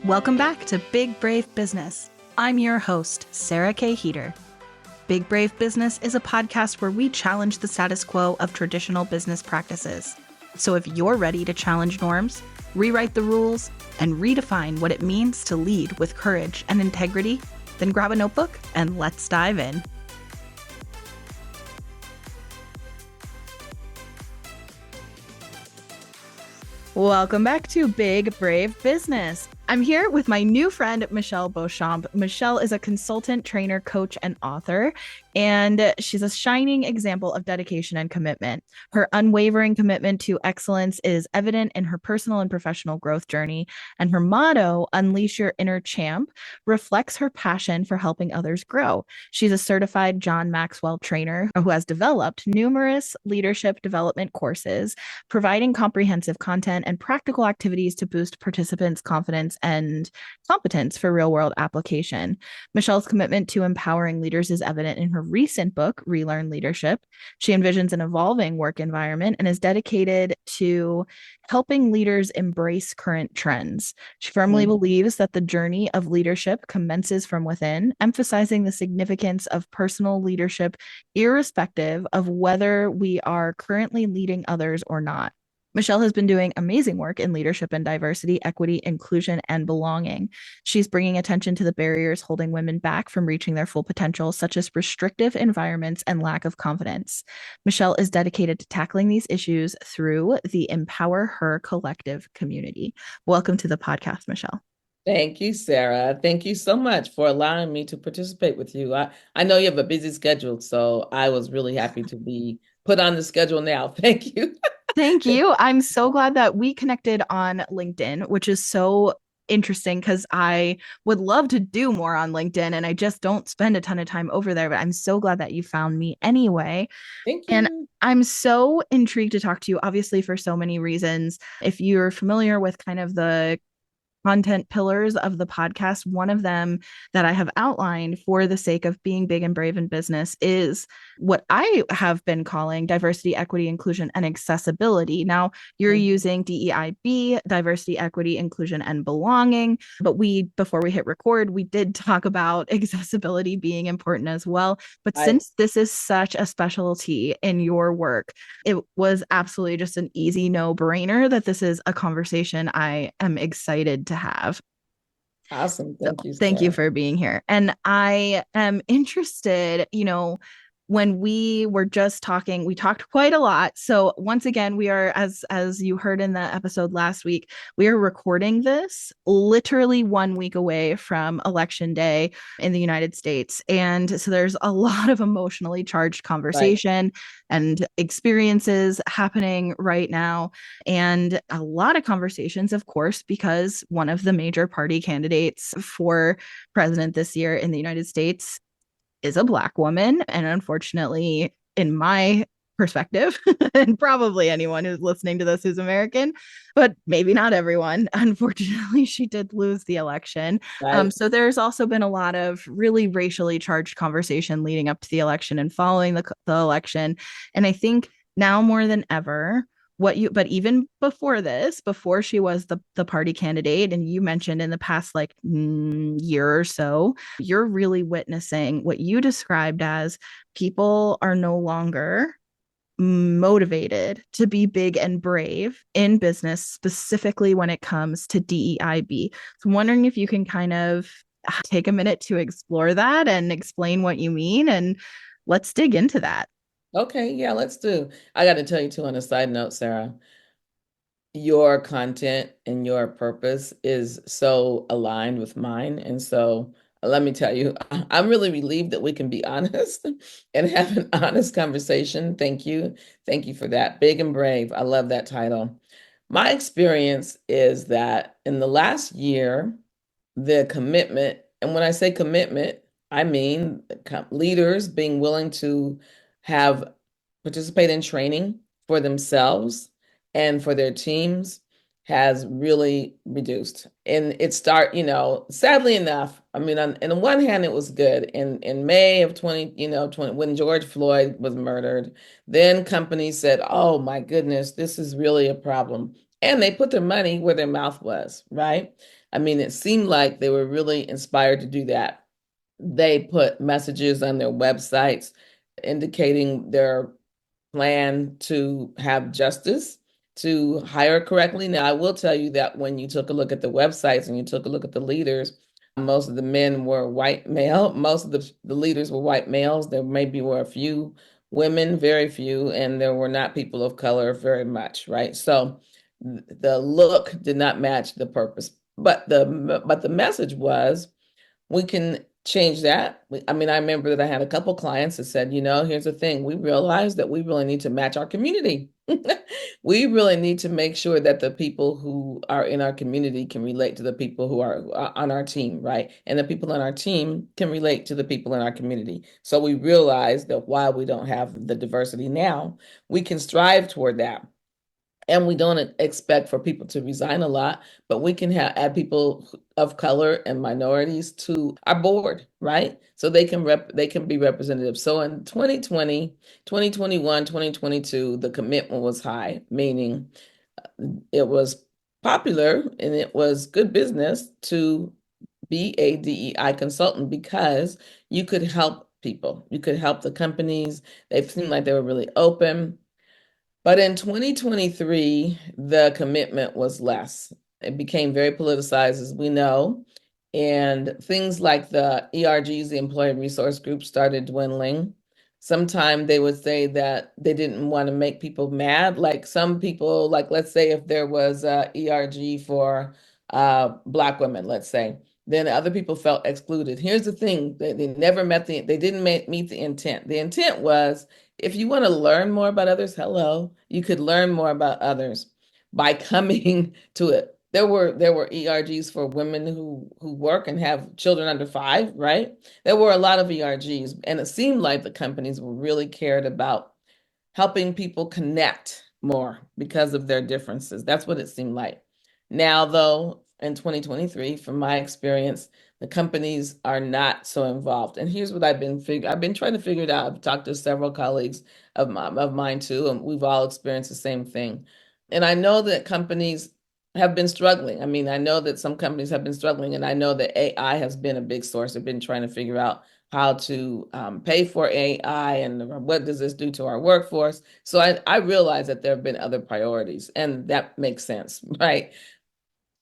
Welcome back to Big Brave Business. I'm your host, Sarah K. Heater. Big Brave Business is a podcast where we challenge the status quo of traditional business practices. So if you're ready to challenge norms, rewrite the rules, and redefine what it means to lead with courage and integrity, then grab a notebook and let's dive in. Welcome back to Big Brave Business. I'm here with my new friend, Michelle Beauchamp. Michelle is a consultant, trainer, coach, and author, and she's a shining example of dedication and commitment. Her unwavering commitment to excellence is evident in her personal and professional growth journey, and her motto, Unleash Your Inner Champ, reflects her passion for helping others grow. She's a certified John Maxwell trainer who has developed numerous leadership development courses, providing comprehensive content and practical activities to boost participants' confidence and competence for real-world application. Michelle's commitment to empowering leaders is evident in her recent book, Relearn Leadership. She envisions an evolving work environment and is dedicated to helping leaders embrace current trends. She firmly believes that the journey of leadership commences from within, emphasizing the significance of personal leadership, irrespective of whether we are currently leading others or not. Michelle has been doing amazing work in leadership and diversity, equity, inclusion, and belonging. She's bringing attention to the barriers holding women back from reaching their full potential, such as restrictive environments and lack of confidence. Michelle is dedicated to tackling these issues through the Empower Her Collective community. Welcome to the podcast, Michelle. Thank you, Sarah. Thank you so much for allowing me to participate with you. I know you have a busy schedule, so I was really happy to be put on the schedule now. Thank you. Thank you. I'm so glad that we connected on LinkedIn, which is so interesting because I would love to do more on LinkedIn and I just don't spend a ton of time over there. But I'm so glad that you found me anyway. Thank you. And I'm so intrigued to talk to you, obviously, for so many reasons. If you're familiar with kind of the content pillars of the podcast, one of them that I have outlined for the sake of being big and brave in business is what I have been calling diversity, equity, inclusion, and accessibility. Now, you're using DEIB, diversity, equity, inclusion, and belonging. But before we hit record, we did talk about accessibility being important as well. But since this is such a specialty in your work, it was absolutely just an easy no-brainer that this is a conversation I am excited to have. Awesome. Thank you. Thank you for being here. And I am interested, when we were just talking, we talked quite a lot. So once again, we are, as you heard in the episode last week, we are recording this literally 1 week away from Election Day in the United States. And so there's a lot of emotionally charged conversation and experiences happening right now. And a lot of conversations, of course, because one of the major party candidates for president this year in the United States is a Black woman. And unfortunately, in my perspective, and probably anyone who's listening to this who's American, but maybe not everyone, unfortunately, she did lose the election. So there's also been a lot of really racially charged conversation leading up to the election and following the election. And I think now more than ever, but even before this, before she was the party candidate, and you mentioned in the past year or so, you're really witnessing what you described as people are no longer motivated to be big and brave in business, specifically when it comes to DEIB. So I'm wondering if you can kind of take a minute to explore that and explain what you mean, and let's dig into that. Okay, yeah, let's do. I got to tell you too, on a side note, Sarah, your content and your purpose is so aligned with mine. And so let me tell you, I'm really relieved that we can be honest and have an honest conversation. Thank you. Thank you for that. Big and brave. I love that title. My experience is that in the last year, the commitment, and when I say commitment, I mean leaders being willing to participate in training for themselves and for their teams has really reduced. And sadly enough, I mean, on the one hand, it was good. In May of 2020, when George Floyd was murdered, then companies said, oh my goodness, this is really a problem. And they put their money where their mouth was, right? I mean, it seemed like they were really inspired to do that. They put messages on their websites indicating their plan to have justice, to hire correctly. Now, I will tell you that when you took a look at the websites and you took a look at the leaders, most of the men were white male. Most of the leaders were white males. There maybe were a few women, very few, and there were not people of color very much, right? So the look did not match the purpose. But the message was we can change that. I mean, I remember that I had a couple clients that said, here's the thing. We realize that we really need to match our community. We really need to make sure that the people who are in our community can relate to the people who are on our team, right? And the people on our team can relate to the people in our community. So we realize that while we don't have the diversity now, we can strive toward that. And we don't expect for people to resign a lot, but we can add people of color and minorities to our board, right? So they can be representative. So in 2020, 2021, 2022, the commitment was high, meaning it was popular and it was good business to be a DEI consultant because you could help people. You could help the companies. They seemed like they were really open. But in 2023, the commitment was less. It became very politicized, as we know. And things like the ERGs, the Employee Resource Group, started dwindling. Sometimes they would say that they didn't want to make people mad. Like some people, like let's say if there was a ERG for Black women, let's say, then other people felt excluded. Here's the thing: they never they didn't meet the intent. The intent was if you want to learn more about others, hello, you could learn more about others by coming to it. There were ERGs for women who work and have children under 5, right? There were a lot of ERGs, and it seemed like the companies were really cared about helping people connect more because of their differences. That's what it seemed like. Now, though, in 2023, from my experience, the companies are not so involved. And here's what I've been trying to figure it out. I've talked to several colleagues of mine too, and we've all experienced the same thing. And I know that companies have been struggling. I mean, I know that some companies have been struggling, and I know that AI has been a big source. They've been trying to figure out how to pay for AI and what does this do to our workforce. So I realize that there have been other priorities, and that makes sense, right?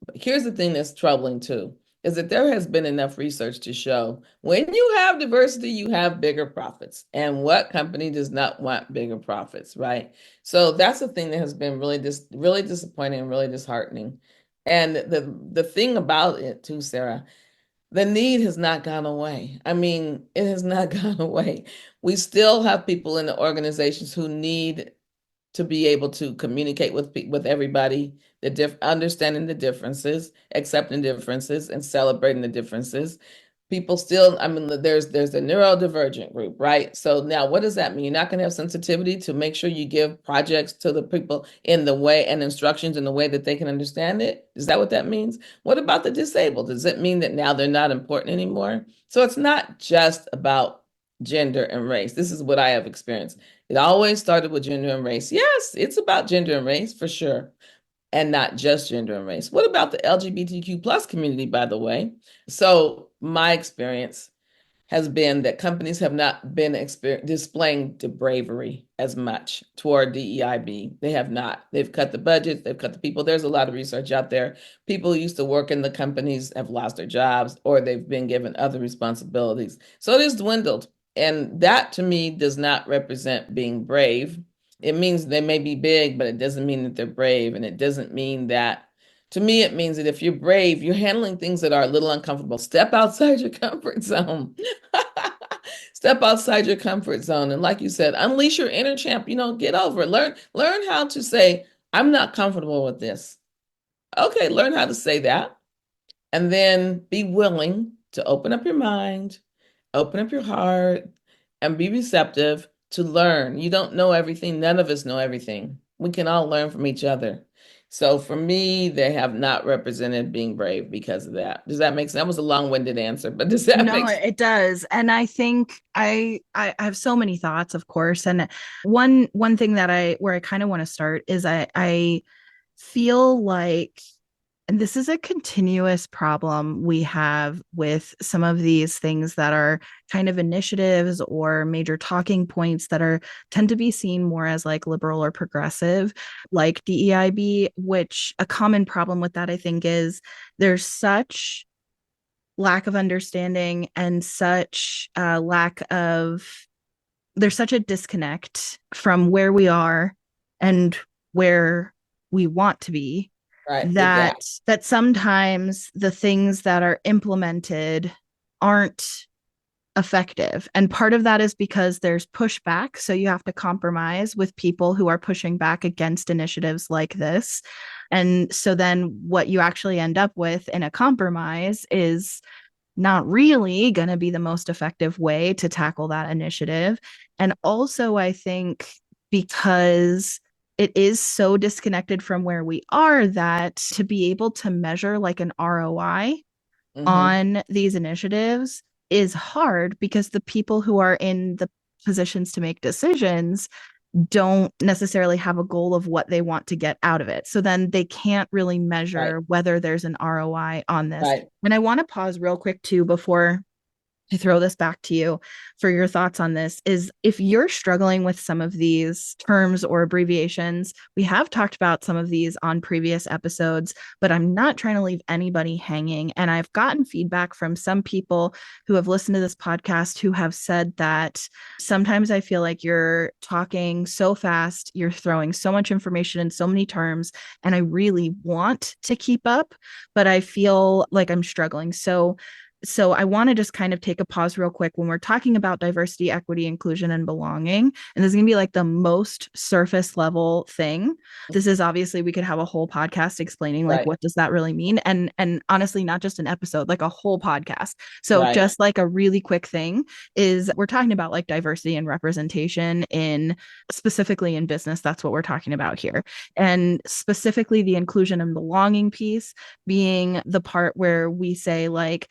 But here's the thing that's troubling too, is that there has been enough research to show when you have diversity, you have bigger profits. And what company does not want bigger profits, right? So that's the thing that has been really disappointing and really disheartening. And the thing about it too, Sarah, the need has not gone away. I mean, it has not gone away. We still have people in the organizations who need to be able to communicate with everybody, understanding the differences, accepting differences, and celebrating the differences. People still, I mean, there's the neurodivergent group, right? So now what does that mean? You're not going to have sensitivity to make sure you give projects to the people in the way and instructions in the way that they can understand it? Is that what that means? What about the disabled? Does it mean that now they're not important anymore? So it's not just about gender and race. This is what I have experienced. It always started with gender and race. Yes, it's about gender and race for sure, and not just gender and race. What about the LGBTQ plus community, by the way? So my experience has been that companies have not been displaying the bravery as much toward DEIB. They have not. They've cut the budgets, they've cut the people. There's a lot of research out there. People who used to work in the companies have lost their jobs or they've been given other responsibilities. So it has dwindled. And that to me does not represent being brave. It means they may be big, but it doesn't mean that they're brave. And it doesn't mean that, to me, it means that if you're brave, you're handling things that are a little uncomfortable. Step outside your comfort zone. Step outside your comfort zone. And like you said, unleash your inner champ, get over it. Learn how to say, I'm not comfortable with this. Okay, learn how to say that. And then be willing to open up your mind, open up your heart, and be receptive to learn. You don't know everything. None of us know everything. We can all learn from each other. So for me, they have not represented being brave because of that. Does that make sense? That was a long-winded answer, but does that No, make sense? it does. And I think I have so many thoughts, of course. And one thing that I where I kind of want to start is I feel like, and this is a continuous problem we have with some of these things that are kind of initiatives or major talking points that are tend to be seen more as like liberal or progressive, like DEIB, which a common problem with that I think is there's such lack of understanding and such lack of there's such a disconnect from where we are and where we want to be Right. The that gap. that sometimes the things that are implemented aren't effective. And part of that is because there's pushback, so you have to compromise with people who are pushing back against initiatives like this. And so then what you actually end up with in a compromise is not really going to be the most effective way to tackle that initiative. And also, I think because it is so disconnected from where we are that to be able to measure like an ROI Mm-hmm. on these initiatives is hard because the people who are in the positions to make decisions don't necessarily have a goal of what they want to get out of it. So then they can't really Right. measure whether there's an ROI on this. Right. And I want to pause real quick too before I throw this back to you for your thoughts on this is if you're struggling with some of these terms or abbreviations, we have talked about some of these on previous episodes, but I'm not trying to leave anybody hanging. And I've gotten feedback from some people who have listened to this podcast who have said that sometimes I feel like you're talking so fast, you're throwing so much information in so many terms, and I really want to keep up, but I feel like I'm struggling. So I want to just kind of take a pause real quick when we're talking about diversity, equity, inclusion, and belonging. And this is going to be like the most surface level thing. This is obviously we could have a whole podcast explaining like Right. what does that really mean, and honestly not just an episode, like a whole podcast. So Right. just like a really quick thing is we're talking about like diversity and representation in specifically in business. That's what we're talking about here. And specifically the inclusion and belonging piece being the part where we say like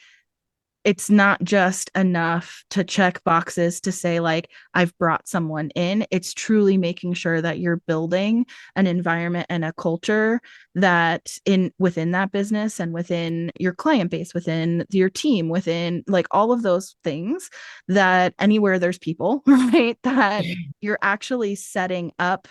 it's not just enough to check boxes to say like I've brought someone in. It's truly making sure that you're building an environment and a culture that in within that business and within your client base, within your team, within like all of those things, that anywhere there's people, right, that you're actually setting up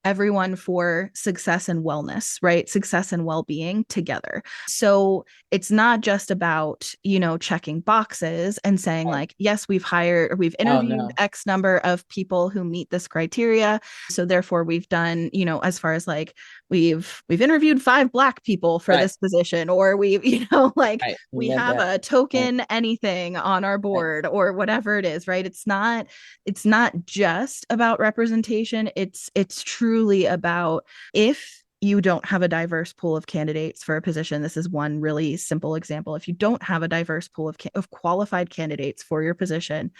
everyone for success and wellness, right? Success and well-being together. So it's not just about, checking boxes and saying Right. like, yes, we've Oh interviewed no. X number of people who meet this criteria. So therefore we've done, as far as like we've interviewed 5 Black people for Right. this position, or we've, like Right. You we meant have that. a Right. token anything on our Right. board or whatever it is, right? It's not just about representation. It's truly about if you don't have a diverse pool of candidates for a position. This is one really simple example. If you don't have a diverse pool of qualified candidates for your position,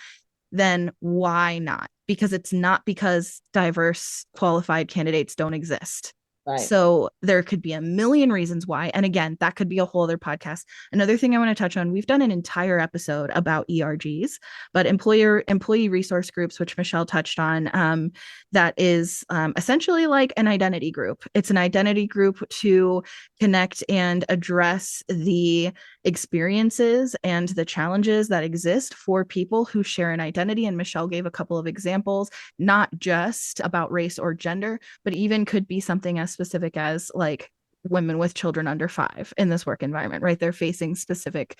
then why not? Because it's not because diverse qualified candidates don't exist. Right. So there could be a million reasons why. And again, that could be a whole other podcast. Another thing I want to touch on, we've done an entire episode about ERGs, but employee resource groups, which Michelle touched on, that is essentially like an identity group. It's an identity group to connect and address the experiences and the challenges that exist for people who share an identity. And Michelle gave a couple of examples, not just about race or gender, but even could be something as specific as like women with children under 5 in this work environment, right? They're facing specific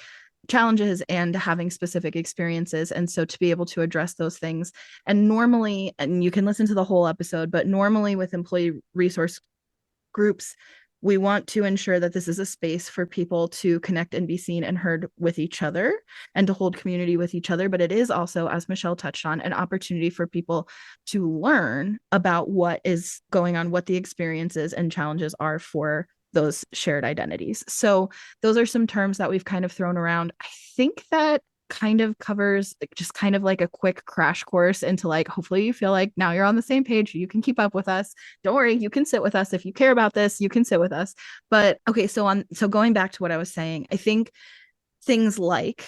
challenges and having specific experiences. And so to be able to address those things, and normally, and you can listen to the whole episode, but normally with employee resource groups, we want to ensure that this is a space for people to connect and be seen and heard with each other and to hold community with each other. But it is also, as Michelle touched on, an opportunity for people to learn about what is going on, what the experiences and challenges are for those shared identities. So those are some terms that we've kind of thrown around. I think that kind of covers just kind of like a quick crash course into like hopefully you feel like now you're on the same page, you can keep up with us. Don't worry, you can sit with us if you care about this, you can sit with us. But okay, so going back to what I was saying, I think things like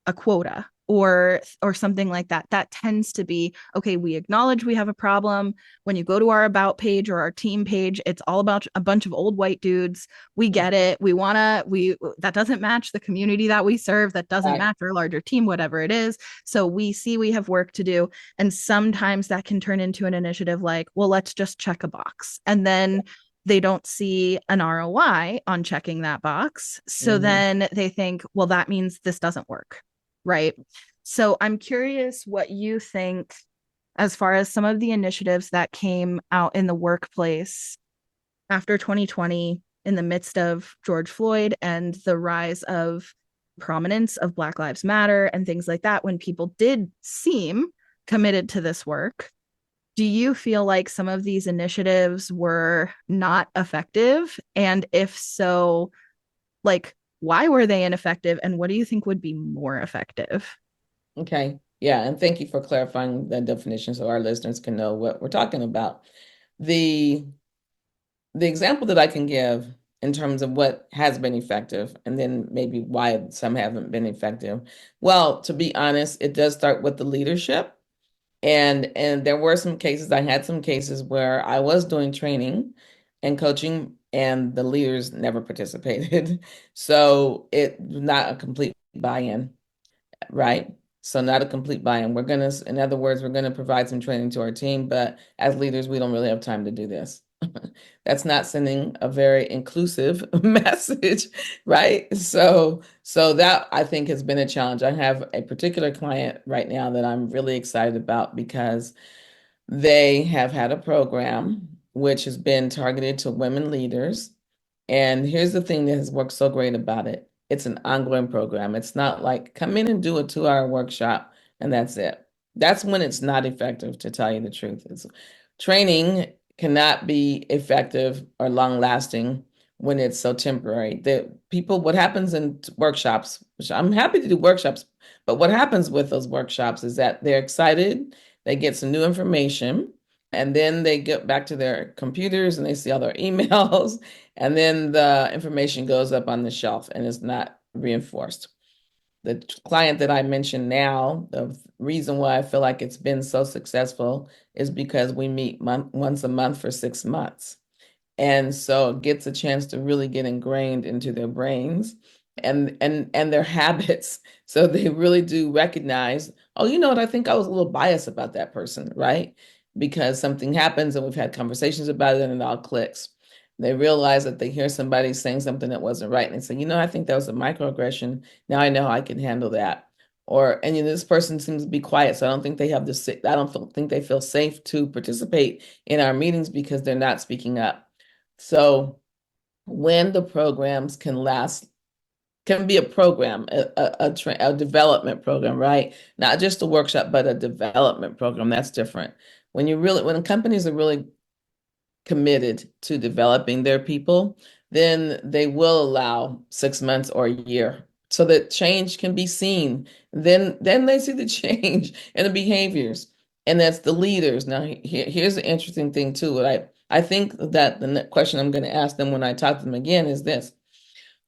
a quota, or something like that. That tends to be, okay, we acknowledge we have a problem. When you go to our about page or our team page, it's all about a bunch of old white dudes. We get it. We that doesn't match the community that we serve, that doesn't Right. match our larger team, whatever it is. So we see we have work to do. And sometimes that can turn into an initiative like, well, let's just check a box. And then they don't see an ROI on checking that box. So Mhm. then they think, well, that means this doesn't work. Right. So I'm curious what you think as far as some of the initiatives that came out in the workplace after 2020 in the midst of George Floyd and the rise of prominence of Black Lives Matter and things like that, when people did seem committed to this work. Do you feel like some of these initiatives were not effective? And if so, like, why were they ineffective? And what do you think would be more effective? Okay. Yeah. And thank you for clarifying that definition so our listeners can know what we're talking about. The the example that I can give in terms of what has been effective and then maybe why some haven't been effective. Well, to be honest, it does start with the leadership. And there were some cases, I had some cases where I was doing training and coaching and the leaders never participated. So it was not a complete buy-in. Right? So not a complete buy-in. In other words, we're gonna provide some training to our team, but as leaders, we don't really have time to do this. That's not sending a very inclusive message, right? So that I think has been a challenge. I have a particular client right now that I'm really excited about because they have had a program which has been targeted to women leaders. And here's the thing that has worked so great about it. It's an ongoing program. It's not like come in and do a 2-hour workshop and that's it. That's when it's not effective, to tell you the truth. Training cannot be effective or long lasting when it's so temporary. What happens in workshops, which I'm happy to do workshops, but what happens with those workshops is that they're excited, they get some new information, and then they get back to their computers and they see all their emails, and then the information goes up on the shelf and is not reinforced. The client that I mentioned now, the reason why I feel like it's been so successful is because we meet once a month for 6 months. And so it gets a chance to really get ingrained into their brains and their habits. So they really do recognize, oh, you know what, I think I was a little biased about that person, right? Because something happens and we've had conversations about it and it all clicks. They realize that they hear somebody saying something that wasn't right and they say, you know, I think that was a microaggression. Now I know how I can handle that. Or, and you know, this person seems to be quiet, so I don't think they have this, I don't think they feel safe to participate in our meetings because they're not speaking up. So when the programs can be a program, a development program, right? Not just a workshop, but a development program. That's different. When companies are really committed to developing their people, then they will allow 6 months or a year so that change can be seen. Then they see the change in the behaviors, and that's the leaders. Now, here's the interesting thing too. I think that the question I'm going to ask them when I talk to them again is this: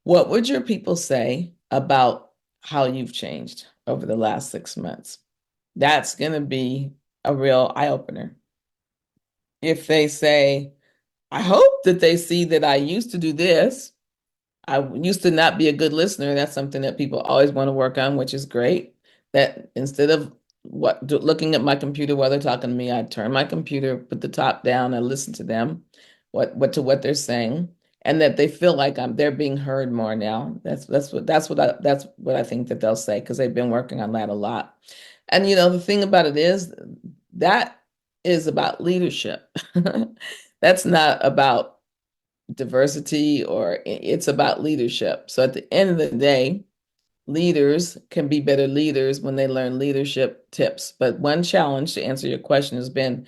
what would your people say about how you've changed over the last 6 months? That's going to be a real eye opener. If they say, I hope that they see that I used to do this. I used to not be a good listener. That's something that people always want to work on, which is great. That instead of looking at my computer while they're talking to me, I turn my computer, put the top down, and listen to them, what they're saying, and that they feel like they're being heard more now. That's what I think that they'll say because they've been working on that a lot. And you know, the thing about it is that is about leadership. That's not about diversity or it's about leadership. So at the end of the day, leaders can be better leaders when they learn leadership tips. But one challenge to answer your question has been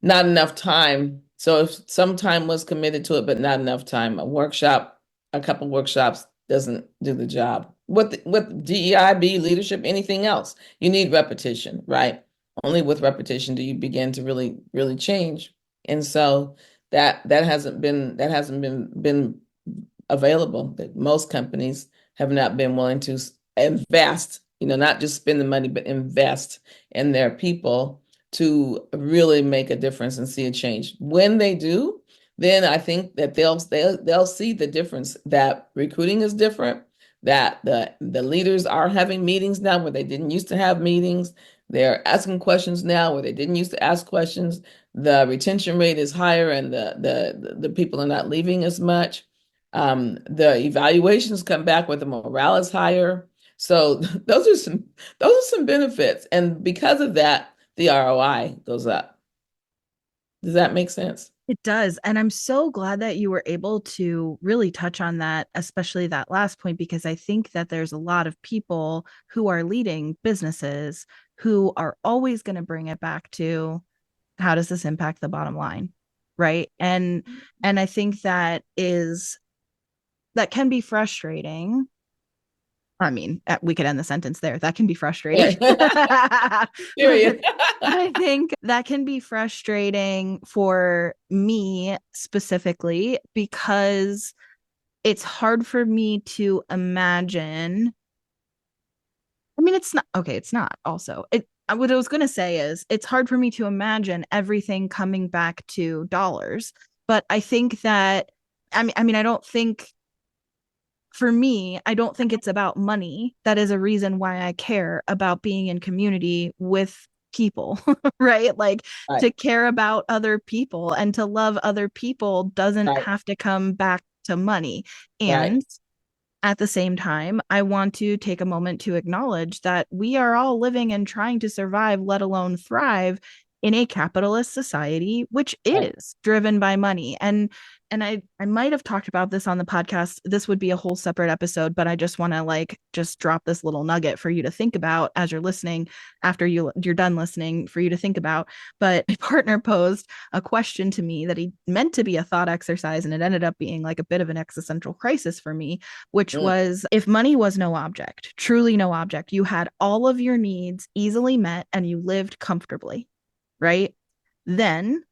not enough time. So if some time was committed to it, but not enough time, a couple workshops doesn't do the job. With DEIB, leadership, anything else, you need repetition, right? Only with repetition do you begin to really, really change. And so that hasn't been available. That most companies have not been willing to invest not just spend the money, but invest in their people to really make a difference and see a change. When they do, then I think that they'll see the difference, that recruiting is different, that the leaders are having meetings now where they didn't used to have meetings. They're asking questions now where they didn't used to ask questions. The retention rate is higher, and the people are not leaving as much. The evaluations come back where the morale is higher. So those are some benefits, and because of that, the ROI goes up. Does that make sense? It does. And I'm so glad that you were able to really touch on that, especially that last point, because I think that there's a lot of people who are leading businesses who are always going to bring it back to how does this impact the bottom line? Right. And I think that can be frustrating. I mean, we could end the sentence there. That can be frustrating. But Period. I think that can be frustrating for me specifically because it's hard for me to imagine. I mean, it's not okay. It's not also. What I was going to say is it's hard for me to imagine everything coming back to dollars. But I think that, I don't think for me, I don't think it's about money. That is a reason why I care about being in community with people, right? Like Right, to care about other people and to love other people doesn't right, have to come back to money. right, And at the same time, I want to take a moment to acknowledge that we are all living and trying to survive, let alone thrive in a capitalist society, which right. is driven by money. And I might have talked about this on the podcast. This would be a whole separate episode, but I just want to just drop this little nugget for you to think about as you're listening, after you're done listening, for you to think about. But my partner posed a question to me that he meant to be a thought exercise, and it ended up being like a bit of an existential crisis for me, which Mm, was, if money was no object, truly no object, you had all of your needs easily met and you lived comfortably, right? Then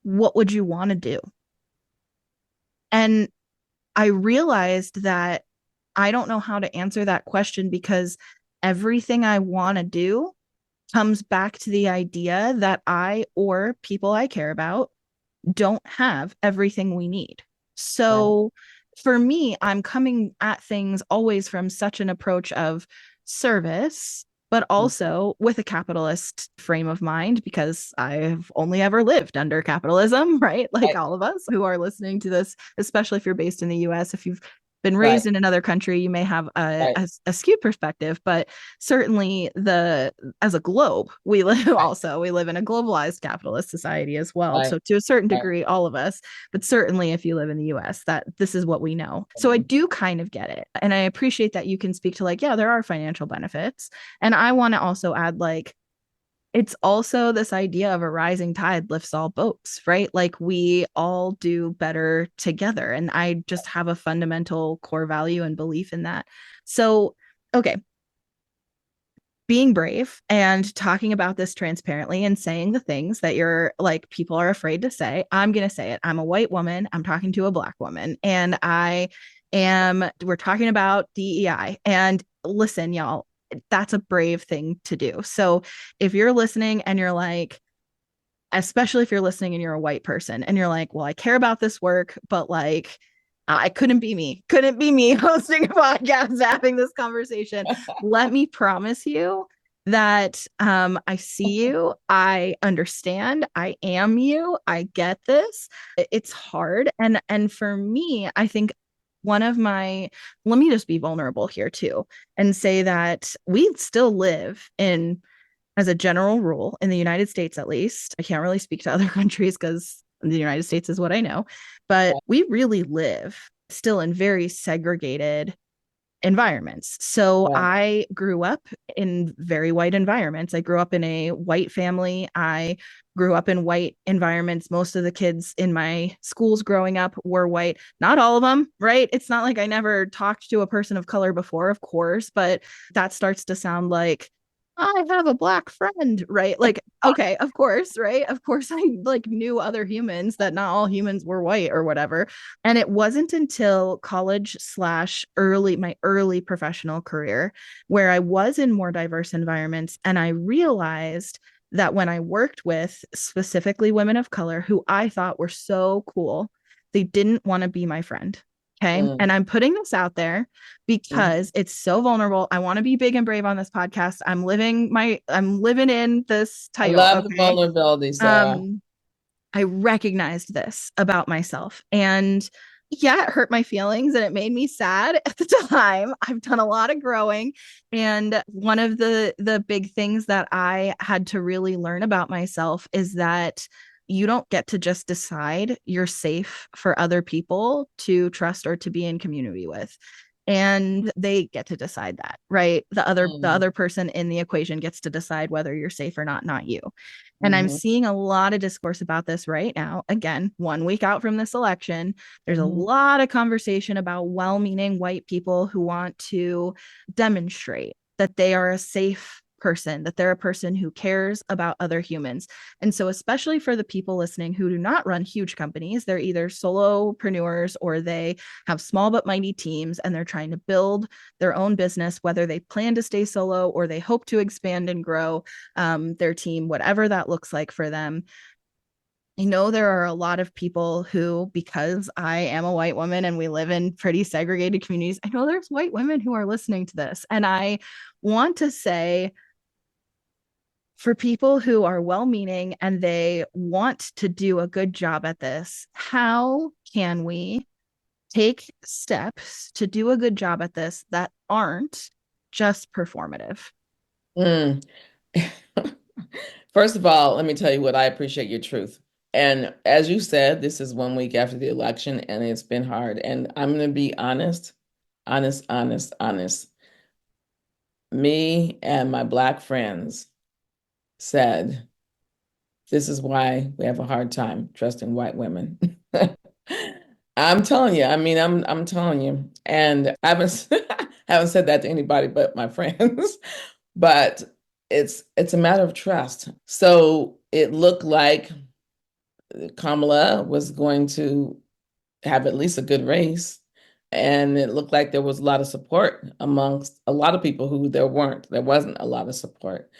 what would you want to do? And I realized that I don't know how to answer that question because everything I want to do comes back to the idea that I or people I care about don't have everything we need. right, So for me, I'm coming at things always from such an approach of service, but mm, also with a capitalist frame of mind because I've only ever lived under capitalism, right? Like right, all of us who are listening to this, especially if you're based in the US, if you've been right, raised in another country, you may have right, a skewed perspective, but certainly the as a globe, right, we live in a globalized capitalist society as well. right, So to a certain right. degree, all of us, but certainly if you live in the US, that this is what we know. So I Mhm. do kind of get it. And I appreciate that you can speak to yeah, there are financial benefits. And I want to also add it's also this idea of a rising tide lifts all boats, right? Like we all do better together. And I just have a fundamental core value and belief in that. So, okay, being brave and talking about this transparently and saying the things that you're like people are afraid to say. I'm going to say it. I'm a white woman. I'm talking to a black woman, and we're talking about DEI. And listen, y'all, that's a brave thing to do. So if you're listening and you're like, especially if you're listening and you're a white person and you're like, well, I care about this work, but I couldn't be me hosting a podcast, having this conversation. Let me promise you that I see you, I understand, I am you, I get this. It's hard, and for me, I think one of my let me just be vulnerable here too and say that we still live in, as a general rule, in the United States at least. I can't really speak to other countries because the United States is what I know, but we really live still in very segregated environments. So Right, I grew up in very white environments. I grew up in a white family. I grew up in white environments. Most of the kids in my schools growing up were white. Not all of them, right? It's not like I never talked to a person of color before, of course, but that starts to sound like, I have a black friend, right? Like, okay, of course, right? Of course, I like knew other humans, that not all humans were white or whatever. And it wasn't until college slash my early professional career where I was in more diverse environments. And I realized that when I worked with specifically women of color who I thought were so cool, they didn't want to be my friend. Okay. Mm, And I'm putting this out there mhm. because it's so vulnerable. I want to be big and brave on this podcast. I'm living in this I title, love the okay? vulnerability, Sarah. Um I recognized this about myself, and yeah, it hurt my feelings and it made me sad at the time. I've done a lot of growing, and one of the big things that I had to really learn about myself is that you don't get to just decide you're safe for other people to trust or to be in community with, and they get to decide that, right? The Mm, other person in the equation gets to decide whether you're safe or not, not you. And I'm mhm, seeing a lot of discourse about this right now. Again, 1 week out from this election, there's a mhm, lot of conversation about well meaning white people who want to demonstrate that they are a safe person, that they're a person who cares about other humans. And so, especially for the people listening who do not run huge companies, they're either solopreneurs or they have small but mighty teams and they're trying to build their own business, whether they plan to stay solo or they hope to expand and grow their team, whatever that looks like for them. I know there are a lot of people who, because I am a white woman and we live in pretty segregated communities, I know there's white women who are listening to this. And I want to say, for people who are well meaning and they want to do a good job at this, how can we take steps to do a good job at this that aren't just performative? mm. First of all, let me tell you what I appreciate your truth. And as you said, this is 1 week after the election, and it's been hard. And I'm going to be honest, honest, honest, honest. Me and my Black friends said, this is why we have a hard time trusting white women. I'm telling you, I mean, I'm telling you. And I haven't haven't said that to anybody but my friends. But it's a matter of trust. So it looked like Kamala was going to have at least a good race. And it looked like there was a lot of support amongst a lot of people who there wasn't a lot of support.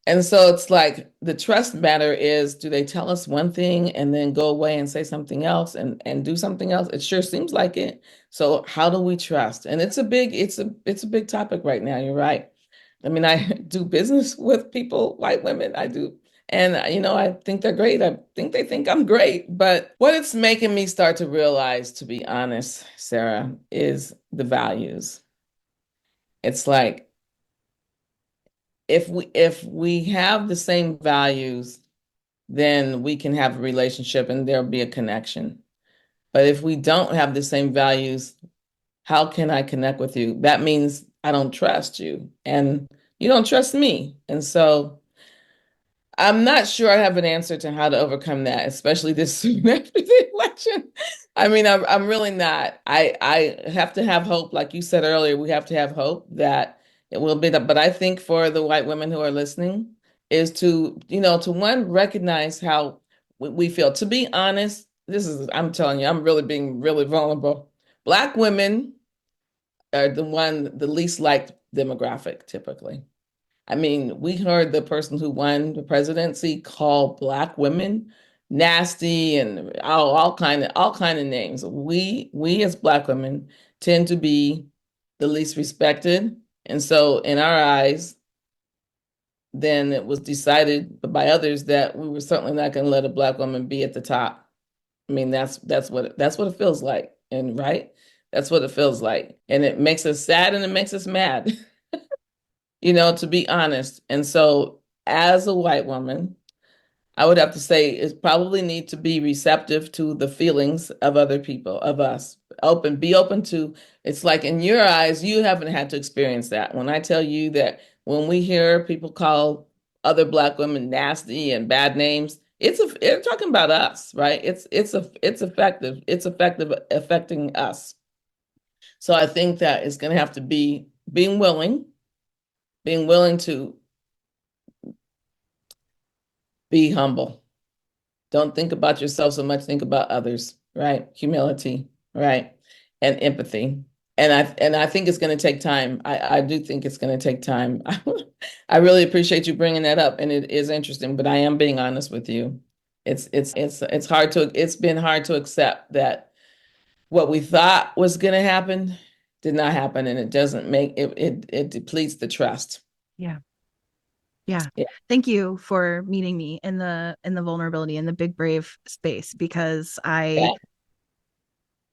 And so it's like the trust matter is, do they tell us one thing and then go away and say something else and do something else? It sure seems like it. So how do we trust? And it's a big topic right now. You're right. I mean, I do business with people, white women. I do. And I think they're great. I think they think I'm great. But what it's making me start to realize, to be honest, Sarah, is the values. It's like if we have the same values, then we can have a relationship and there'll be a connection. But if we don't have the same values, how can I connect with you? That means I don't trust you and you don't trust me. And so I'm not sure I have an answer to how to overcome that, especially this soon after the election. I mean, I'm really not. I have to have hope, like you said earlier. We have to have hope that it will be that. But I think for the white women who are listening, is to one recognize how we feel. To be honest, I'm telling you, I'm really being really vulnerable. Black women are the least liked demographic typically. I mean, we heard the person who won the presidency call Black women nasty and all kind of names. We as Black women tend to be the least respected, and so in our eyes, then it was decided by others that we were certainly not going to let a Black woman be at the top. I mean, that's what it feels like, and right, that's what it feels like, and it makes us sad and it makes us mad. To be honest. And so, as a white woman, I would have to say it probably need to be receptive to the feelings of other people, of us. Be open to, it's like in your eyes, you haven't had to experience that. When I tell you that when we hear people call other Black women nasty and bad names, they're talking about us, right? It's effective affecting us. So I think that it's going to have to be being willing to Be humble. Don't think about yourself so much, think about others, right? Humility, right? And empathy. And I think it's going to take time. I do think it's going to take time. I really appreciate you bringing that up, and it is interesting, but I am being honest with you. It's hard to it's been hard to accept that what we thought was going to happen did not happen, and it doesn't make it depletes the trust. Yeah. Yeah. Yeah. Thank you for meeting me in the vulnerability in the big brave space because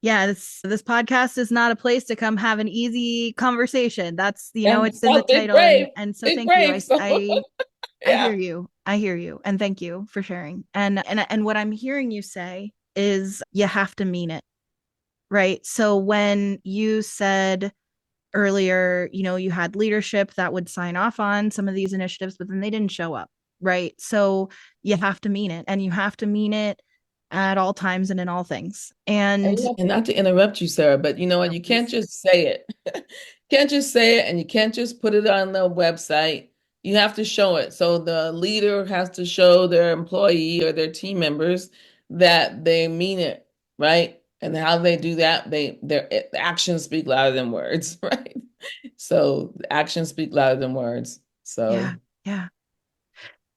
Yeah. this podcast is not a place to come have an easy conversation. That's, And it's in the big title brave, and so big thank you. brave. So I hear yeah. you. I hear you. And thank you for sharing. And what I'm hearing you say is you have to mean it, right? So when you said earlier, you had leadership that would sign off on some of these initiatives, but then they didn't show up, right? So you have to mean it, and you have to mean it at all times and in all things. And And not to interrupt you, Sarah, but you know what? no, You can't please. just say it. Can't just say it, and you can't just put it on the website. You have to show it. So the leader has to show their employee or their team members that they mean it, right? And how they do that, their actions speak louder than words, right? So actions speak louder than words. Yeah, So yeah,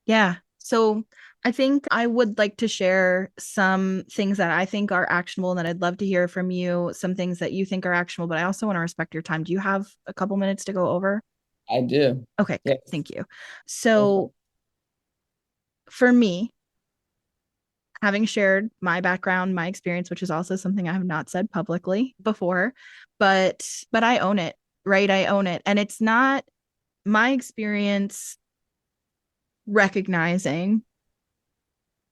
yeah. So I think I would like to share some things that I think are actionable and that I'd love to hear from you, some things that you think are actionable, but I also want to respect your time. Do you have a couple minutes to go over? I do. Okay, good. Yes. Thank you. So for me, having shared my background, my experience, which is also something I have not said publicly before, but I own it, right? I own it. And it's not my experience recognizing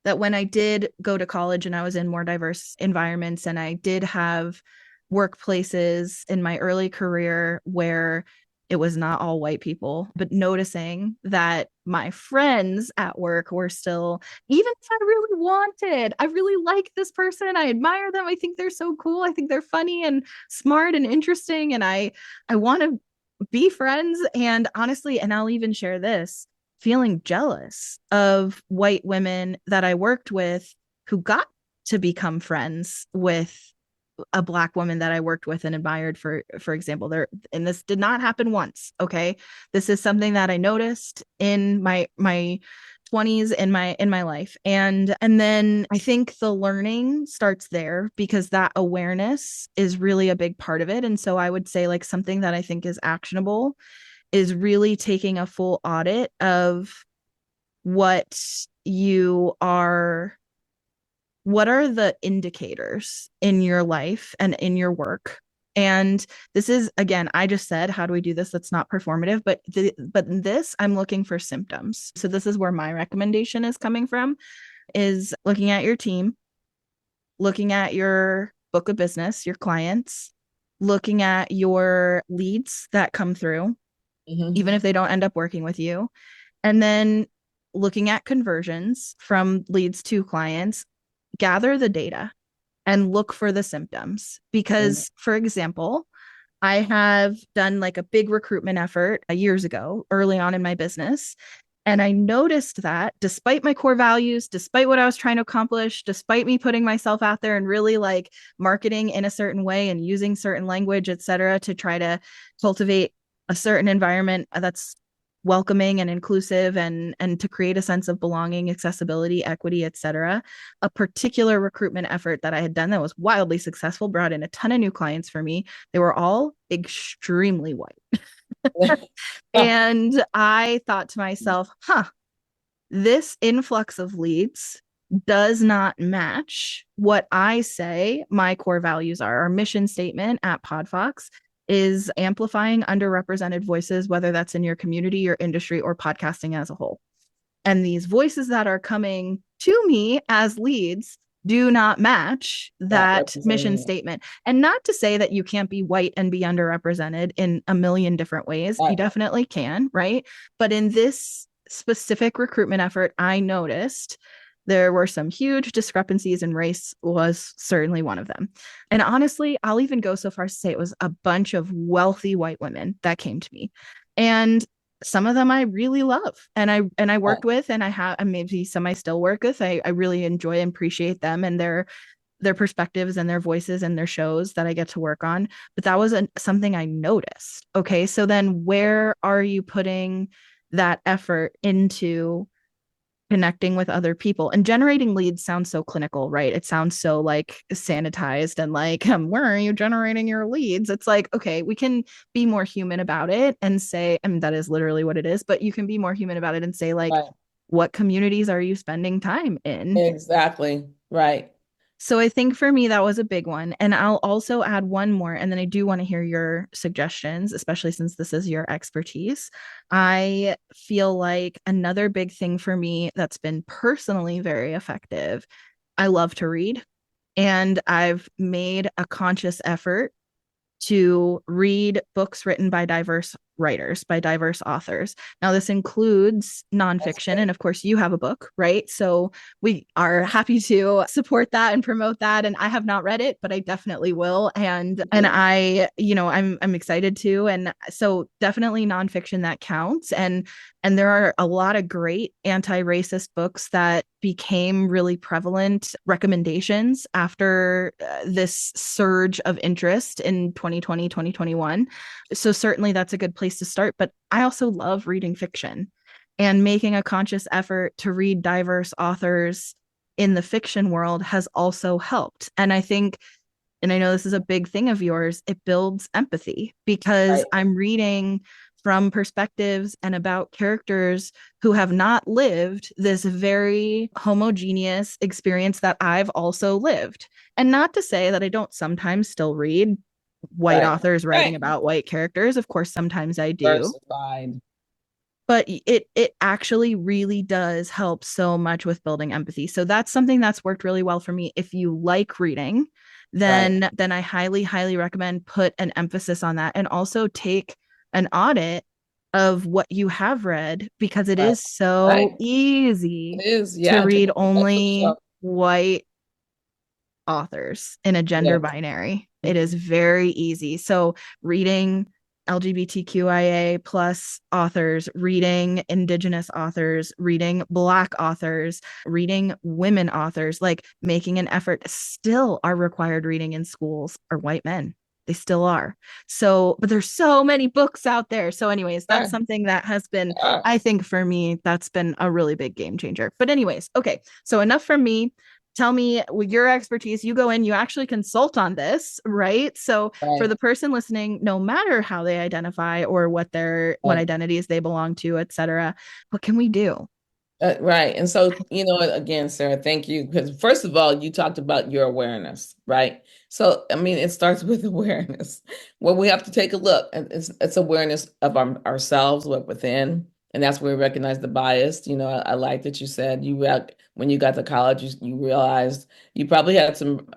that when I did go to college and I was in more diverse environments and I did have workplaces in my early career where it was not all white people, but noticing that my friends at work were still, even if I really like this person, I admire them, I think they're so cool, I think they're funny and smart and interesting, and I want to be friends. And honestly, and I'll even share this, feeling jealous of white women that I worked with who got to become friends with a black woman that I worked with and admired, for example. There, and this did not happen once, okay? This is something that I noticed in my 20s in my life. And then I think the learning starts there because that awareness is really a big part of it. And so I would say, like, something that I think is actionable is really taking a full audit of what you are, what are the indicators in your life and in your work. And this is, again, I just said, how do we do this? That's not performative, but in this, I'm looking for symptoms. So this is where my recommendation is coming from, is looking at your team, looking at your book of business, your clients, looking at your leads that come through, Mhm. even if they don't end up working with you. And then looking at conversions from leads to clients, gather the data and look for the symptoms. Mhm. Because, for example, I have done like a big recruitment effort years ago, early on in my business. And I noticed that despite my core values, despite what I was trying to accomplish, despite me putting myself out there and really like marketing in a certain way and using certain language, et cetera, to try to cultivate a certain environment that's welcoming and inclusive and to create a sense of belonging, accessibility, equity, et cetera, a particular recruitment effort that I had done that was wildly successful, brought in a ton of new clients for me. They were all extremely white. And I thought to myself, this influx of leads does not match what I say my core values are. Our mission statement at PodFox is amplifying underrepresented voices, whether that's in your community, your industry, or podcasting as a whole. And these voices that are coming to me as leads do not match Not that mission representing it. statement. And not to say that you can't be white and be underrepresented in a million different ways. You Right. definitely can, right? But in this specific recruitment effort, I noticed there were some huge discrepancies, and race was certainly one of them. And honestly, I'll even go so far as to say it was a bunch of wealthy white women that came to me. And some of them I really love and I Right, worked with, and I have, and maybe some I still work with. I really enjoy and appreciate them and their perspectives and their voices and their shows that I get to work on. But that was something I noticed. Okay, so then where are you putting that effort into connecting with other people? And generating leads sounds so clinical, right? It sounds so like sanitized and like, where are you generating your leads? It's like, okay, we can be more human about it and say, I mean, that is literally what it is, but you can be more human about it and say, like, right. what communities are you spending time in? Exactly. Right. So I think for me, that was a big one. And I'll also add one more. And then I do want to hear your suggestions, especially since this is your expertise. I feel like another big thing for me that's been personally very effective, I love to read. And I've made a conscious effort to read books written by diverse writers, by diverse authors. Now, this includes That's nonfiction. And great. of course, you have a book, right? So we are happy to support that and promote that. And I have not read it, but I definitely will. And Mhm. I, I'm excited to. And so definitely nonfiction that counts. And there are a lot of great anti-racist books that became really prevalent recommendations after this surge of interest in 2020, 2021. So certainly that's a good place to start. But I also love reading fiction and making a conscious effort to read diverse authors in the fiction world has also helped. And I think, and I know this is a big thing of yours, it builds empathy because Right. I'm reading from perspectives and about characters who have not lived this very homogeneous experience that I've also lived. And not to say that I don't sometimes still read white Right. authors writing Right. about white characters. Of course, sometimes I do, Diversified. but it actually really does help so much with building empathy. So that's something that's worked really well for me. If you like reading, Right. then I highly recommend put an emphasis on that, and also take an audit of what you have read, because it Right. is so Right. easy It is. to Yeah. Take read a look at only bookshelf. white authors in a gender Yes. binary. It is Mhm. very easy. So reading LGBTQIA plus authors, reading Indigenous authors, reading Black authors, reading women authors, like making an effort. Still are required reading in schools are white men. They still are. So, but there's so many books out there. So, anyways, that's Yeah. something that has been, Yeah. I think for me, that's been a really big game changer. But, anyways, okay. So, enough from me. Tell me, with your expertise, you go in, you actually consult on this, right? So for Right. the person listening, no matter how they identify or what Right. identities they belong to, et cetera, what can we do? Right. And so, again, Sarah, thank you. Because first of all, you talked about your awareness, right? So, I mean, it starts with awareness. Well, we have to take a look. And it's awareness of ourselves, what within. And that's where we recognize the bias. I like that you said when you got to college, you realized you probably had some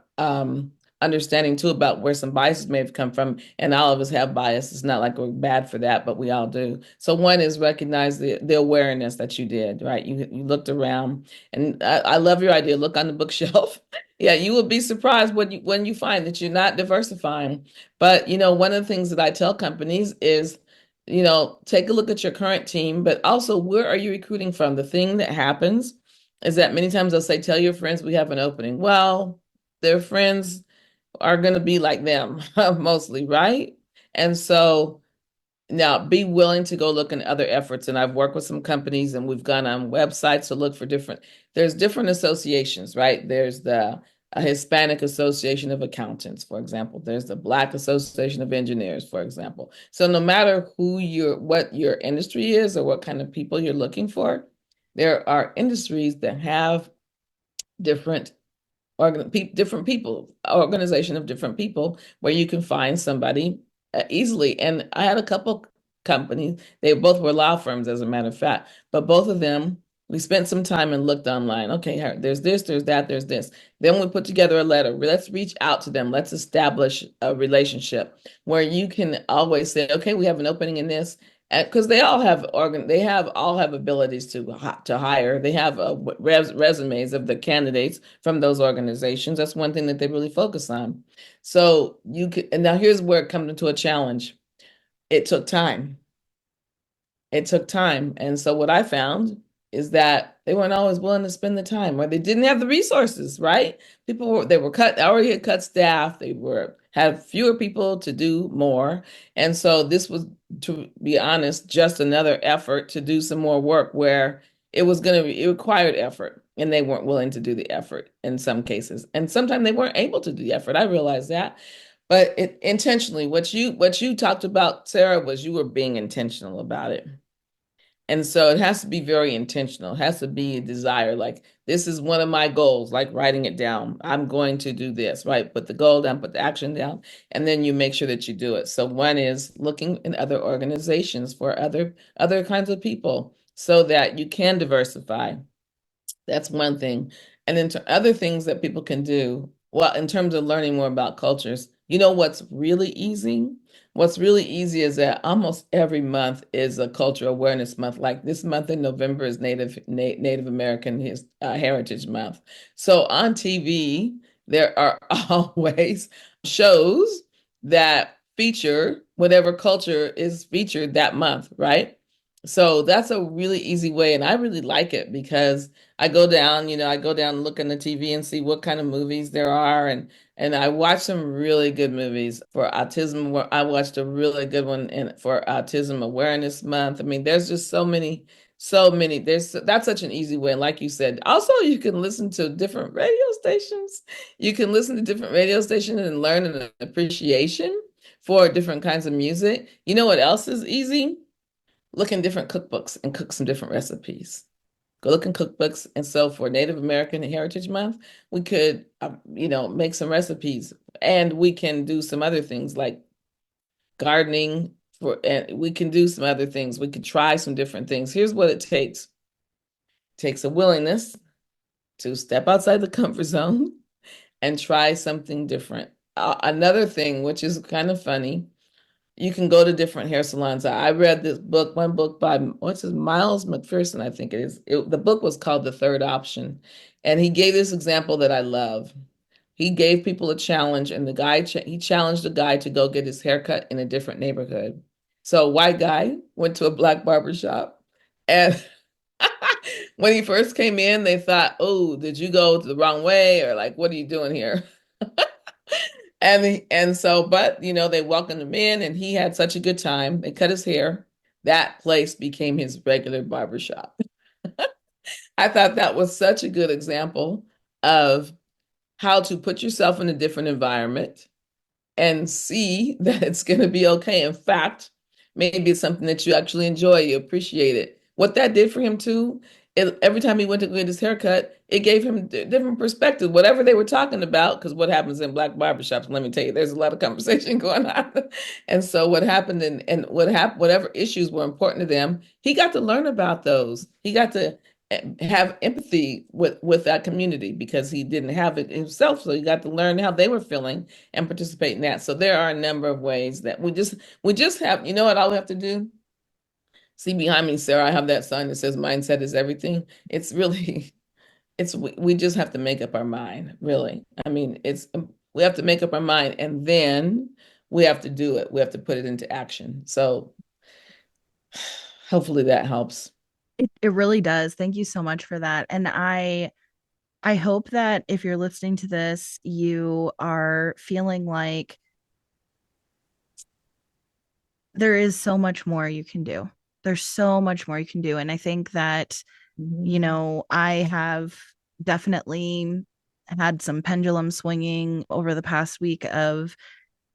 understanding too about where some biases may have come from. And all of us have bias. It's not like we're bad for that, but we all do. So one is recognize the awareness that you did, right? You looked around, and I love your idea. Look on the bookshelf. Yeah, you will be surprised when you find that you're not diversifying. But one of the things that I tell companies is, take a look at your current team, but also where are you recruiting from? The thing that happens is that many times they'll say, tell your friends we have an opening. Well, their friends are going to be like them mostly, right? And so now be willing to go look in other efforts. And I've worked with some companies and we've gone on websites to look for there's different associations, right? There's the Hispanic Association of Accountants, for example. There's the Black Association of Engineers, for example. So no matter what your industry is or what kind of people you're looking for, there are industries that have different different people, organization of different people, where you can find somebody easily. And I had a couple companies, they both were law firms, as a matter of fact, but both of them, we spent some time and looked online. Okay, there's this, there's that, there's this. Then we put together a letter. Let's reach out to them. Let's establish a relationship where you can always say, okay, we have an opening in this, because they all have abilities to hire. They have resumes of the candidates from those organizations. That's one thing that they really focus on. So and now here's where it comes into a challenge. It took time. It took time. And so what I found is that they weren't always willing to spend the time, or they didn't have the resources, right? People were, they were cut, already had cut staff. They were had fewer people to do more. And so this was, to be honest, just another effort to do some more work where it was going to be, it required effort, and they weren't willing to do the effort in some cases. And sometimes they weren't able to do the effort. I realized that. But it intentionally, what you talked about, Sarah, was you were being intentional about it. And so it has to be very intentional. It has to be a desire. Like, this is one of my goals, like writing it down. I'm going to do this, right? Put the goal down, put the action down, and then you make sure that you do it. So one is looking in other organizations for other kinds of people so that you can diversify. That's one thing. And then to other things that people can do, well, in terms of learning more about cultures, you know what's really easy? What's really easy is that almost every month is a cultural awareness month. Like this month in November is Native American Heritage Month. So on TV, there are always shows that feature whatever culture is featured that month, right? So that's a really easy way, and I really like it because I go down and look on the TV and see what kind of movies there are, and I watch some really good movies for autism. I watched a really good one for Autism Awareness Month. I mean, there's just so many, so many. That's such an easy way. And like you said, also you can listen to different radio stations. You can listen to different radio stations and learn an appreciation for different kinds of music. You know what else is easy? Look in different cookbooks and cook some different recipes. Go look in cookbooks. And so for Native American Heritage Month, we could, make some recipes, and we can do some other things like gardening and we can do some other things. We could try some different things. Here's what it takes. It takes a willingness to step outside the comfort zone and try something different. Another thing, which is kind of funny, you can go to different hair salons. I read this book, one book by what's his Miles McPherson, I think it is. The book was called The Third Option, and he gave this example that I love. He gave people a challenge, and he challenged the guy to go get his hair cut in a different neighborhood. So a white guy went to a black barber shop, and when he first came in, they thought, "Oh, did you go the wrong way?" Or like, "What are you doing here?" And so, but they welcomed him in, and he had such a good time. They cut his hair. That place became his regular barbershop. I thought that was such a good example of how to put yourself in a different environment and see that it's going to be okay. In fact, maybe it's something that you actually enjoy, you appreciate it. What that did for him too, every time he went to get his haircut, it gave him a different perspective, whatever they were talking about. Because what happens in black barbershops, let me tell you, there's a lot of conversation going on. And so what happened and what happened, whatever issues were important to them, he got to learn about those. He got to have empathy with that community because he didn't have it himself. So he got to learn how they were feeling and participate in that. So there are a number of ways that we just have, you know what all we have to do? See behind me, Sarah, I have that sign that says mindset is everything. It's really, we just have to make up our mind, really. I mean, we have to make up our mind, and then we have to do it. We have to put it into action. So hopefully that helps. It really does. Thank you so much for that. And I hope that if you're listening to this, you are feeling like there is so much more you can do. There's so much more you can do. And I think that, Mhm. I have definitely had some pendulum swinging over the past week of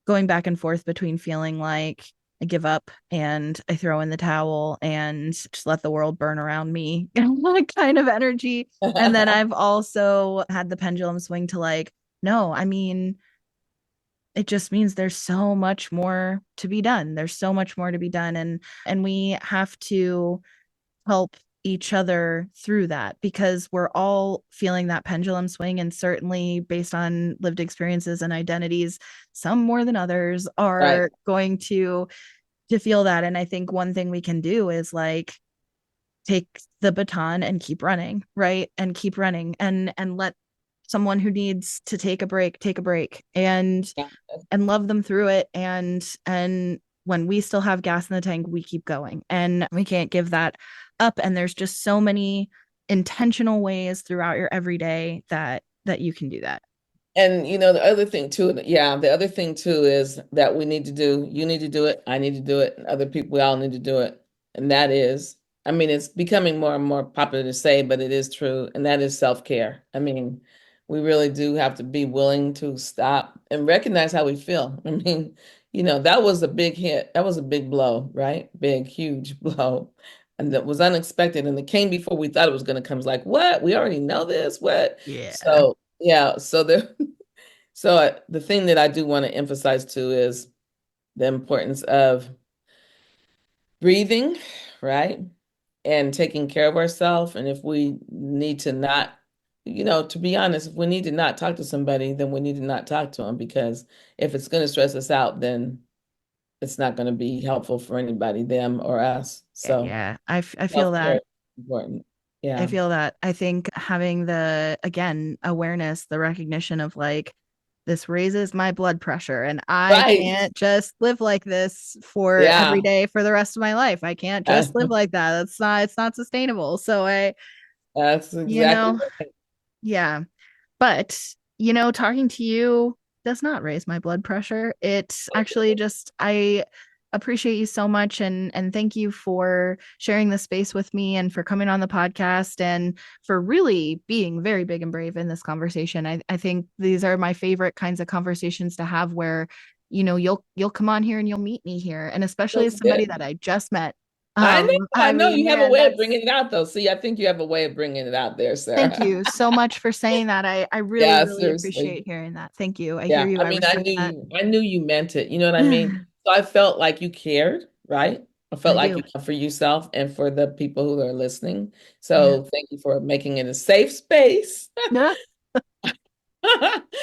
going back and forth between feeling like I give up and I throw in the towel and just let the world burn around me kind of energy. And then I've also had the pendulum swing to like, no, I mean, it just means there's so much more to be done. There's so much more to be done. And we have to help each other through that because we're all feeling that pendulum swing, and certainly based on lived experiences and identities, some more than others Right. are going to feel that. And I think one thing we can do is like take the baton and keep running, right? And keep running and let someone who needs to take a break, and Yeah. love them through it, and when we still have gas in the tank, we keep going and we can't give that up. And there's just so many intentional ways throughout your everyday that you can do that. And the other thing too, yeah, the other thing too is that we need to do, you need to do it, I need to do it, and other people, we all need to do it. And that is, I mean, it's becoming more and more popular to say, but it is true, and that is self-care. I mean, we really do have to be willing to stop and recognize how we feel. I mean, that was a big hit. That was a big blow, right? Big, huge blow. And that was unexpected. And it came before we thought it was going to come. It's like, what? We already know this? What? Yeah. So, yeah. So the thing that I do want to emphasize too is the importance of breathing, right? And taking care of ourselves. And if we need to not, to be honest, if we need to not talk to somebody, then we need to not talk to them, because if it's going to stress us out, then it's not going to be helpful for anybody, them or us. So Yeah. I feel self-care that. is important. I Yeah. feel that. I think having the, again, awareness, the recognition of like, this raises my blood pressure and I Right. can't just live like this for every Yeah. day for the rest of my life. I can't just live like that. It's not sustainable. So That's you exactly know, right. yeah. But, talking to you does not raise my blood pressure. It's actually just, I appreciate you so much and thank you for sharing the space with me and for coming on the podcast and for really being very big and brave in this conversation. I think these are my favorite kinds of conversations to have where, you'll come on here and you'll meet me here. And especially as That's somebody that good. I just met. I I know mean, you have a man, way of that's bringing it out, though. See, I think you have a way of bringing it out there, thank Sarah. you so much for saying that. I really, Yeah, really seriously. appreciate hearing that. Thank you. I hear Yeah, you. I I mean, I respect knew that. you, I knew you meant it. You know what I mean? So I felt like you cared, right? I felt I like do. you cared for yourself and for the people who are listening. Yeah. So thank you for making it a safe space. No,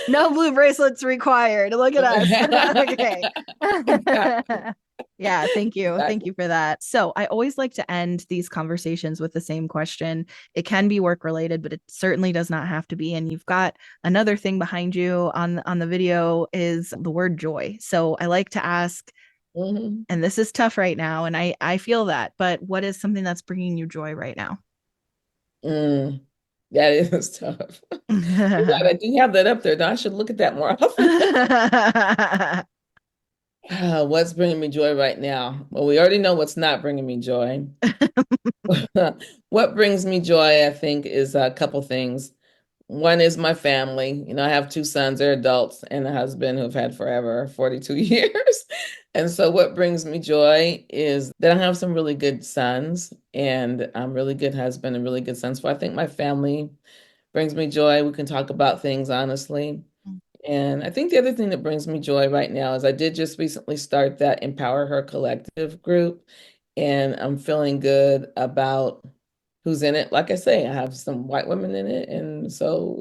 no blue bracelets required. Look at us. Okay. Exactly. Yeah, thank you. Thank Exactly. you for that. So, I always like to end these conversations with the same question. It can be work related, but it certainly does not have to be. And you've got another thing behind you on the video is the word joy. So, I like to ask, Mhm. and this is tough right now, and I feel that, but what is something that's bringing you joy right now? Mm, that is tough. You're right, I do have that up there. Now I should look at that more often. What's bringing me joy right now? Well, we already know what's not bringing me joy. What brings me joy, I think, is a couple things. One is my family. I have two sons, they're adults, and a husband who I've had forever, 42 years. And so what brings me joy is that I have some really good sons and I'm really good husband and really good sons. So I think my family brings me joy. We can talk about things honestly. And I think the other thing that brings me joy right now is I did just recently start that Empower Her Collective group, and I'm feeling good about who's in it. Like I say, I have some white women in it. And so,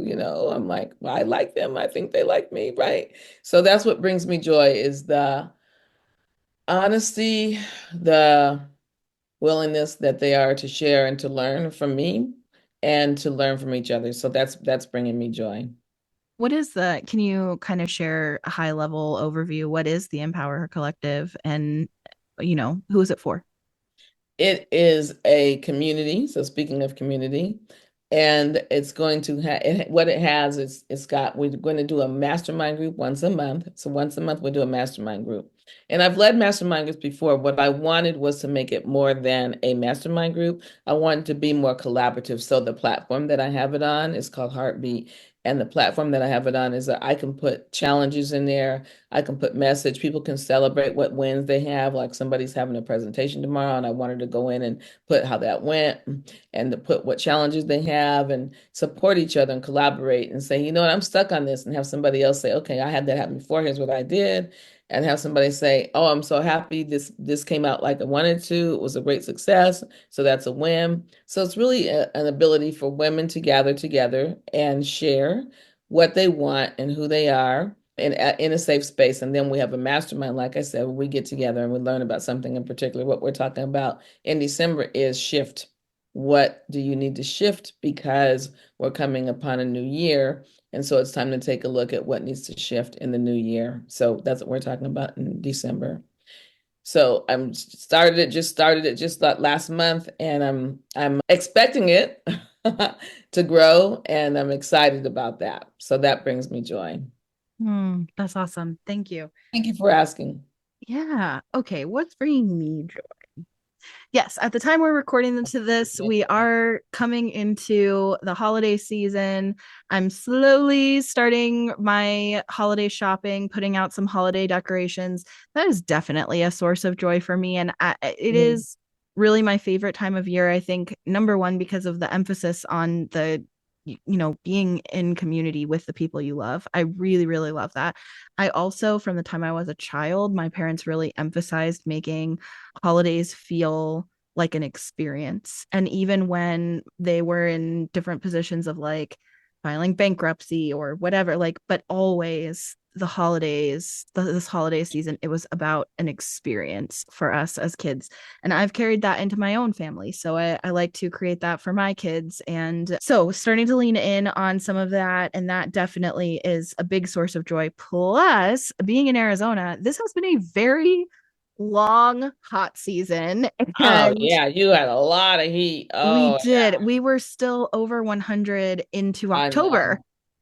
I'm like, well, I like them. I think they like me, right? So that's what brings me joy is the honesty, the willingness that they are to share and to learn from me and to learn from each other. So that's bringing me joy. What is the, can you kind of share a high level overview? What is the Empower Her Collective and, who is it for? It is a community. So speaking of community, and it's going to have what it has is we're going to do a mastermind group once a month. So once a month we do a mastermind group. And I've led mastermind groups before. What I wanted was to make it more than a mastermind group. I wanted to be more collaborative. So the platform that I have it on is called Heartbeat. And the platform that I have it on is that I can put challenges in there. I can put message. People can celebrate what wins they have. Like somebody's having a presentation tomorrow, and I wanted to go in and put how that went and to put what challenges they have and support each other and collaborate and say, you know what, I'm stuck on this, and have somebody else say, okay, I had that happen before. Here's what I did. And have somebody say, oh, I'm so happy this came out like I wanted to. It was a great success. So that's a win. So it's really an ability for women to gather together and share what they want and who they are in a safe space. And then we have a mastermind, like I said, where we get together and we learn about something in particular. What we're talking about in December is shift. What do you need to shift? Because we're coming upon a new year. And so it's time to take a look at what needs to shift in the new year. So that's what we're talking about in December. So I'm started it just last month, and I'm expecting it to grow, and I'm excited about that. So that brings me joy. That's awesome. Thank you. Thank you for asking. Yeah. Okay. What's bringing me joy? Yes, at the time we're recording into this, we are coming into the holiday season. I'm slowly starting my holiday shopping, putting out some holiday decorations. That is definitely a source of joy for me. And it Mhm. is really my favorite time of year. I think, number one, because of the emphasis on being in community with the people you love. I really, really love that. I also, from the time I was a child, my parents really emphasized making holidays feel like an experience. And even when they were in different positions of like filing bankruptcy or whatever, like, but always the holidays, this holiday season, it was about an experience for us as kids. And I've carried that into my own family. So I like to create that for my kids. And so starting to lean in on some of that. And that definitely is a big source of joy. Plus, being in Arizona, this has been a very long hot season. Oh And yeah, you had a lot of heat. we Oh did. We were still over 100 into I October. know.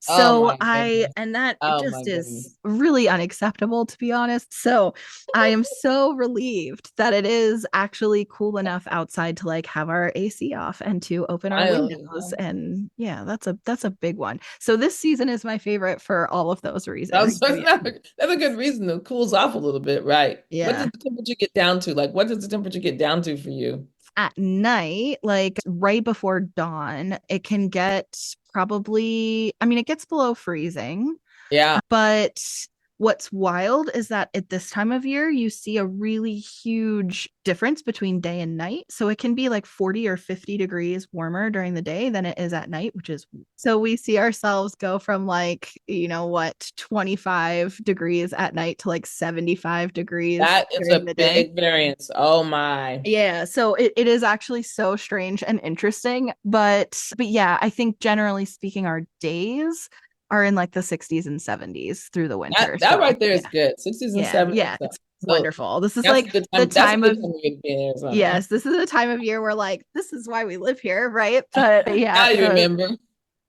Oh So my goodness. and that Oh my just is goodness. really unacceptable, to be honest. So I am so relieved that it is actually cool enough outside to like have our AC off and to open our Finally, windows. huh? And yeah, that's a big one. So this season is my favorite for all of those reasons. So yeah. That's a good reason to cools off a little bit, right? What does Yeah. the temperature get down to? Like, what does the temperature get down to for you? At night, like right before dawn, it can get probably, I mean, it gets below freezing. Yeah, But what's wild is that at this time of year, you see a really huge difference between day and night. So it can be like 40 or 50 degrees warmer during the day than it is at night, which is so we see ourselves go from like, 25 degrees at night to like 75 degrees that is during a the day. big variance. Oh my. Yeah, so it is actually so strange and interesting, but yeah, I think generally speaking, our days are in like the 60s and 70s through the That winter. that So right there yeah, is good. 60s and yeah, 70s. yeah, it's So wonderful. This is that's a like good the time. That's a time good of time to be in Arizona. yes, this is the time of year where like this is why we live here, right? But Now yeah, you remember.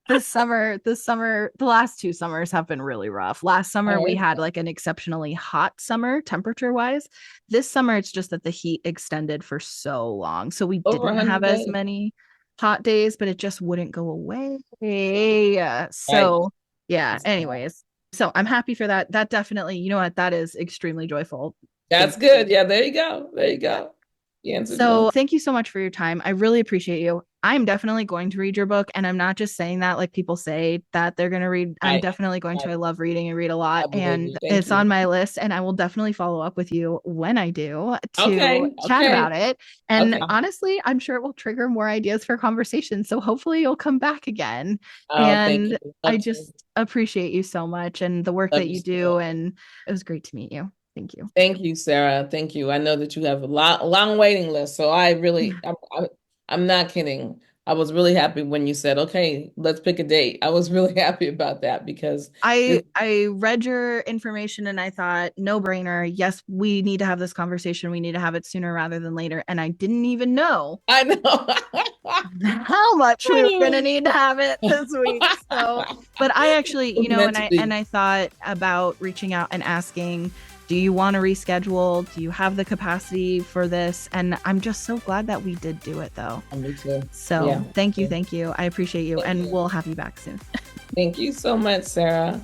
the last two summers have been really rough. Last All summer we right. had like an exceptionally hot summer temperature wise. This summer it's just that the heat extended for so long. So we Over didn't have 100 as days. many hot days, but it just wouldn't go away. Right. So yeah, anyways. So I'm happy for that. That definitely, you know what, that is extremely joyful. Thank That's you. good. Yeah, there you go. There you Yeah. go. You answered one. So thank you so much for your time. I really appreciate you. I'm definitely going to read your book. And I'm not just saying that like people say that they're going to read. I'm Right. definitely going to. Right. I love reading and read a lot. I believe you. And Thank it's on you. my list. And I will definitely follow up with you when I do to Okay. chat Okay. about it. And Okay. honestly, I'm sure it will trigger more ideas for conversation. So hopefully you'll come back again. Oh, thank you. And I Love to. just appreciate you so much and the work Love that you you so do. much. And it was great to meet you. Thank you. Thank you, Sarah. Thank you. I know that you have a long waiting list, so I really, I'm not kidding. I was really happy when you said, "Okay, let's pick a date." I was really happy about that because this, I read your information and I thought no brainer. Yes, we need to have this conversation. We need to have it sooner rather than later. And I didn't even know I know. how much we were going to need to have it this week. So, but I actually, It was meant and to I be. thought about reaching out and asking, do you want to reschedule? Do you have the capacity for this? And I'm just so glad that we did do it though. Me too. So, Yeah. thank you, thank you. I appreciate you Thank and you. we'll have you back soon. Thank you so much, Sarah.